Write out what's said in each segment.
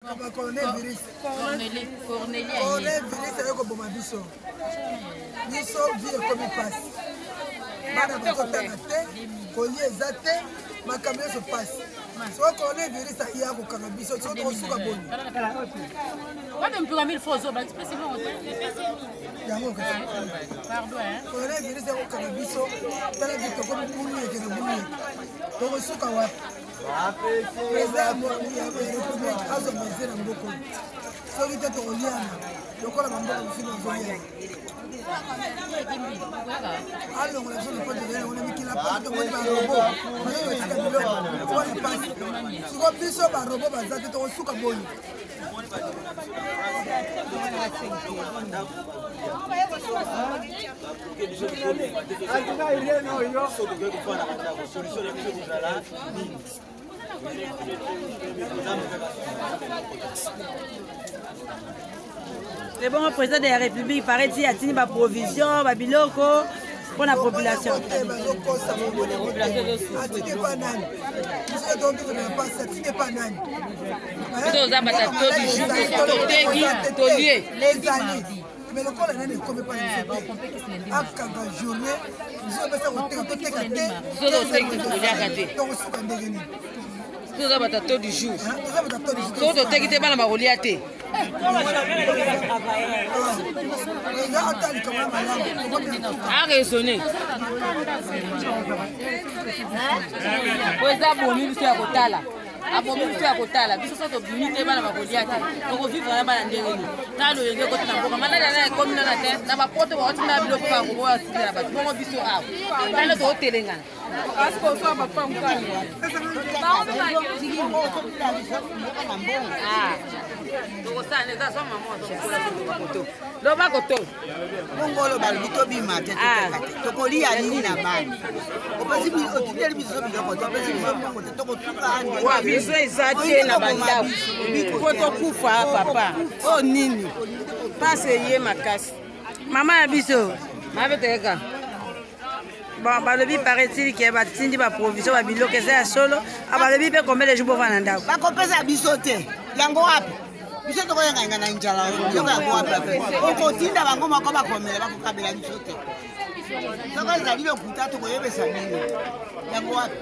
Corneille Virus. Corneille Virus est comme Bomabiso. Nous sommes vieux comme il passe. Madame Kotanate, Collier Zate, ma caméra se passe. Soit Corneille Virus a hier au Canabiso, soit au Soukaboni. Madame Pyramide Fozo, bah, c'est bon. Pardon, hein. Corneille Virus est au Canabiso, t'as la vie comme Bouli et Bouli. Donc, au Soukawa. Président, il y a un république à son métier dans beaucoup. Celui qui est au lien, le corps de Mambo, le film de Zoya. Alors, on a besoin de pas de rien, on a mis qu'il a pas de robot. On a mis qu'il a pas de robot. Si on peut sur un robot, ça va être au Soukaboni. Le bon président de la République paraît-il a tenu ma provision, ma biloko pour la population. Mais le corps n'est pas comme pas à quand journée, nous sommes passés au du jour. A raisonné. Abomi tu akotala biso soto bimite bana bakoliate toko vivre na bana ndereni talo yenge ko tana boka malala na komi na te na bapoto ba otina biloko ba ko wa sila ba bongo biso awo talo to telengana asko so ba pa mkani toko sane za so mama so kola koto lo ba koto mongolo ba bito bima te toko lia nini na bana opasi bi otindeli biso biloko to opasi biso mongo te toko tuka wa biso ezate na bandako bikoto kufa papa o nini pase ye makasi mama ya biso mabeteka bon balobi paraît-il que batindi ba provision ba biloko eza ya solo abalobi pe combien de jours pour vana ndako bakopesa biso te yango wapi biso tokoyenga na njala biloko yango wapi okotinda bango moko bakomela bakokabela biso te soko ezali lokuta tokoyebesa bino yango wapi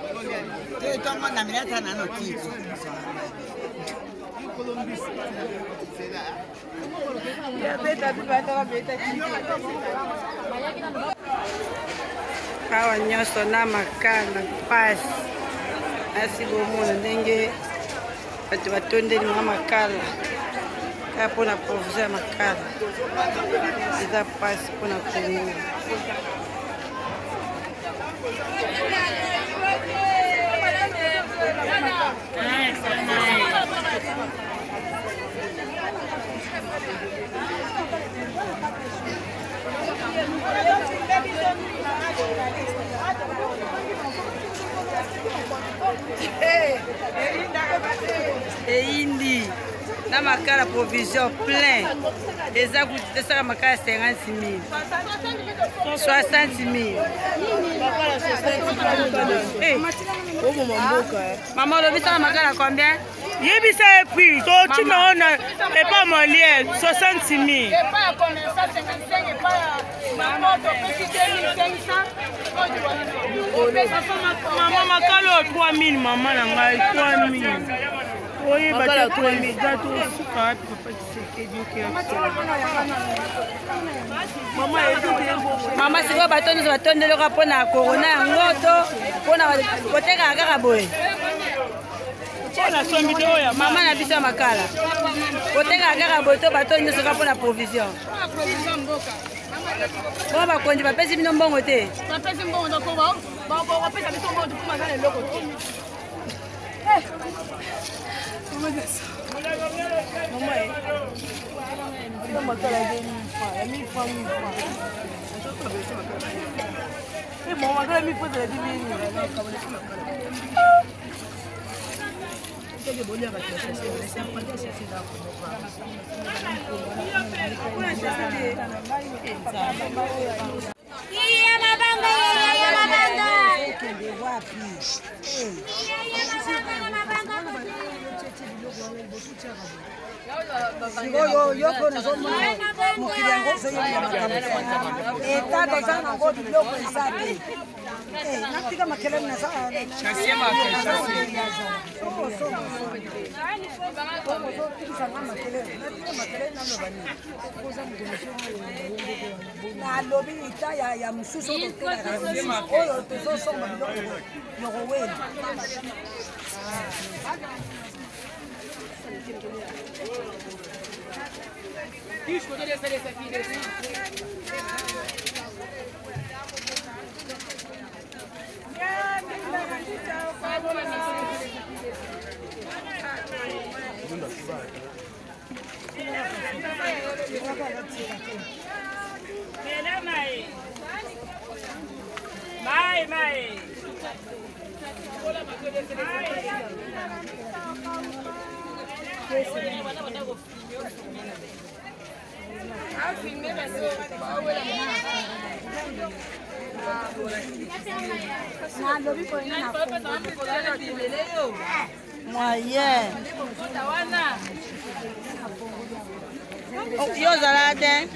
te tongo na milata nano tito awa nyonso na makala pasi asi bomona ndenge bato batondeli mwa makala kaka mpona provision ya makala eza pasi mpona kongo eindi na makala provision plein eza esaka makala 50 000 60 000 mama olobisaka makala combien yebisa epuis totina ona epa molien 60 000 mama makala o 3 000 mama na ngai 3 000 oyeba te 3 000 dato osuka wapi papa Tshisekedi mama sikoyo batondisi batondelaka mpona korona yango to mpona kotekaka kaka boye mama na biso ya makala kotekaka kaka boye to bato nyonso kaka mpona provision po bakonzi bapesi bino mbongo te yo kona zomona mokili yango ozoyebila makambo eta toza nango biloko eza te natika makelele nazaozotikisanga makelele natika makelele naloba nini nalobi ita ya mosusu oyo tozosomba biloko yokowela moyen yo ozala te